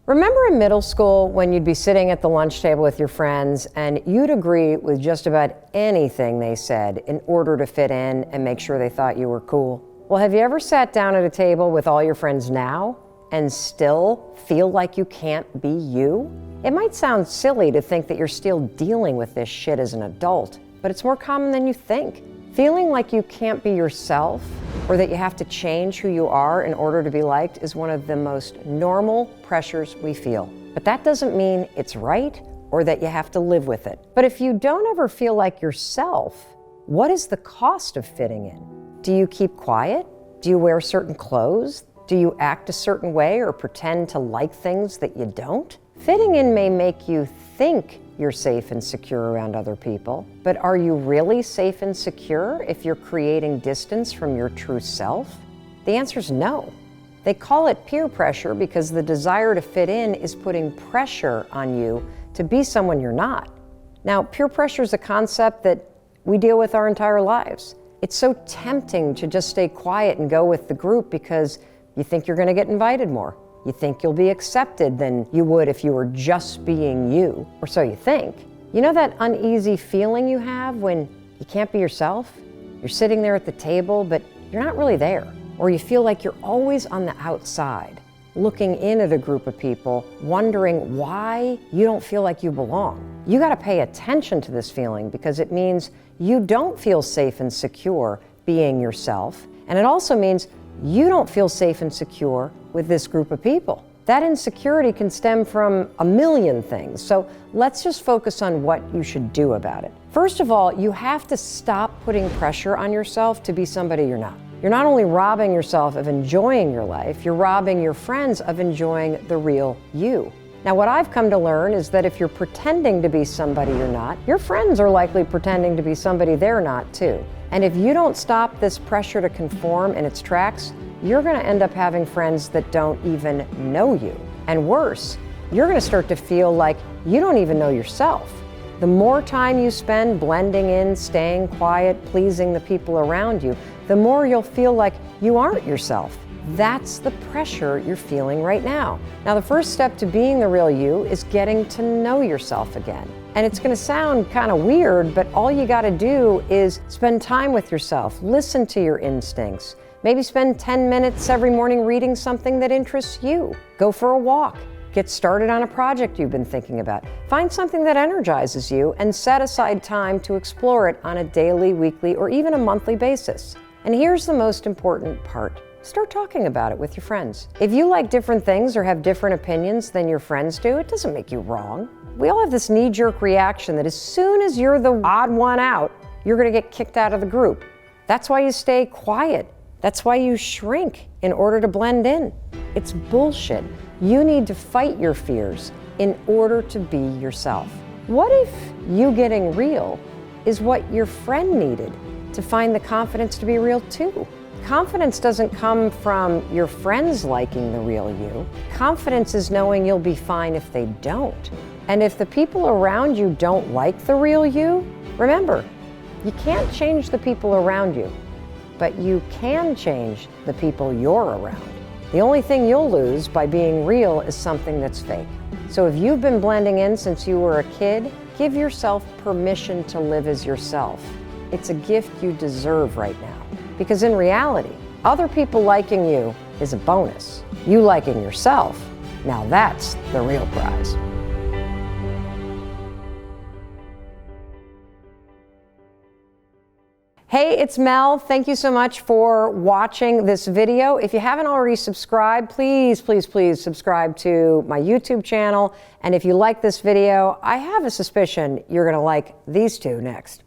Remember in middle school when you'd be sitting at the lunch table with your friends and you'd agree with just about anything they said in order to fit in and make sure they thought you were cool? Well, have you ever sat down at a table with all your friends now and still feel like you can't be you? It might sound silly to think that you're still dealing with this shit as an adult, but it's more common than you think. Feeling like you can't be yourself or that you have to change who you are in order to be liked is one of the most normal pressures we feel. But that doesn't mean it's right or that you have to live with it. But if you don't ever feel like yourself, what is the cost of fitting in? Do you keep quiet? Do you wear certain clothes? Do you act a certain way or pretend to like things that you don't? Fitting in may make you think you're safe and secure around other people, but are you really safe and secure if you're creating distance from your true self? The answer is no. They call it peer pressure because the desire to fit in is putting pressure on you to be someone you're not. Now, peer pressure is a concept that we deal with our entire lives. It's so tempting to just stay quiet and go with the group because you think you're going to get invited more. You think you'll be accepted than you would if you were just being you, or so you think. You know that uneasy feeling you have when you can't be yourself? You're sitting there at the table, but you're not really there. Or you feel like you're always on the outside, looking in at a group of people, wondering why you don't feel like you belong. You got to pay attention to this feeling because it means you don't feel safe and secure being yourself. And it also means you don't feel safe and secure with this group of people. That insecurity can stem from a million things, so let's just focus on what you should do about it. First of all, you have to stop putting pressure on yourself to be somebody you're not. You're not only robbing yourself of enjoying your life, you're robbing your friends of enjoying the real you. Now, what I've come to learn is that if you're pretending to be somebody you're not, your friends are likely pretending to be somebody they're not too. And if you don't stop this pressure to conform in its tracks, you're going to end up having friends that don't even know you. And worse, you're going to start to feel like you don't even know yourself. The more time you spend blending in, staying quiet, pleasing the people around you, the more you'll feel like you aren't yourself. That's the pressure you're feeling right now. Now, the first step to being the real you is getting to know yourself again. And it's going to sound kind of weird, but all you got to do is spend time with yourself, listen to your instincts. Maybe spend 10 minutes every morning reading something that interests you. Go for a walk. Get started on a project you've been thinking about. Find something that energizes you and set aside time to explore it on a daily, weekly, or even a monthly basis. And here's the most important part. Start talking about it with your friends. If you like different things or have different opinions than your friends do, it doesn't make you wrong. We all have this knee-jerk reaction that as soon as you're the odd one out, you're going to get kicked out of the group. That's why you stay quiet. That's why you shrink in order to blend in. It's bullshit. You need to fight your fears in order to be yourself. What if you getting real is what your friend needed to find the confidence to be real too? Confidence doesn't come from your friends liking the real you. Confidence is knowing you'll be fine if they don't. And if the people around you don't like the real you, remember, you can't change the people around you, but you can change the people you're around. The only thing you'll lose by being real is something that's fake. So if you've been blending in since you were a kid, give yourself permission to live as yourself. It's a gift you deserve right now. Because in reality, other people liking you is a bonus. You liking yourself, now that's the real prize. Hey, it's Mel. Thank you so much for watching this video. If you haven't already subscribed, please, please, please subscribe to my YouTube channel. And if you like this video, I have a suspicion you're going to like these two next.